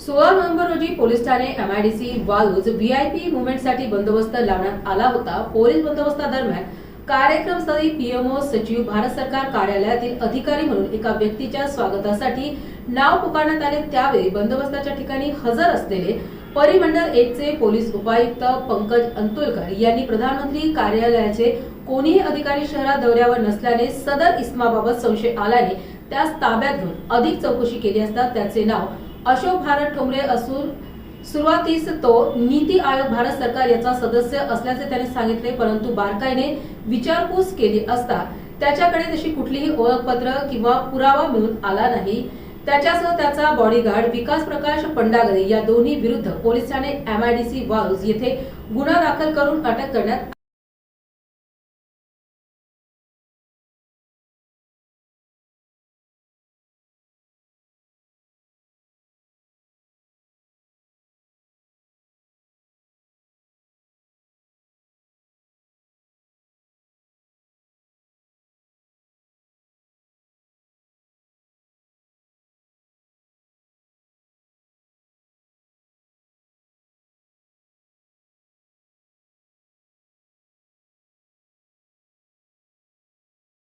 16 November रोजी police Thane MIDC Waluj VIP मुवमेंटसाठी बंदोबस्त लावण्यात आला होता। पोलीस बंदोबस्तादरम्यान कार्यक्रमस्थळी पीएमओ सचिव, भारत सरकार कार्यालयातील अधिकारी म्हणून एका व्यक्तीच्या स्वागतासाठी नाव पुकारण्यात आले। त्यावेळी बंदोबस्ताच्या ठिकाणी हजर असलेले परिमंडळ 1 चे पोलीस उपायुक्त पंकज अंतुलकर यांनी प्रधानमंत्री कार्यालयाचे कोणीही अधिकारी शहरात दौऱ्यावर नसल्याने सदर इसमाबाबत संशय आल्याने त्यास ताब्यात घेऊन अधिक चौकशी केली असता त्याचे नाव अशोक भारत ठोंबरे असून सुरुवातीस तो नीति आयोग भारत सरकार याचा सदस्य असल्याचे त्याने सांगितले, परंतु बारकाईने विचारपूस केली असता त्याच्याकडे तशी कुठलीही ओळखपत्र किंवा पुरावा मिळून आला नाही। त्याच्यासह त्याचा बॉडीगार्ड विकास प्रकाश पंडागरे या दोन्ही विरुद्ध पोलीस ठाणे एमआयडीसी वालूज येथे गुन्हा दाखल करून अटक करण्यात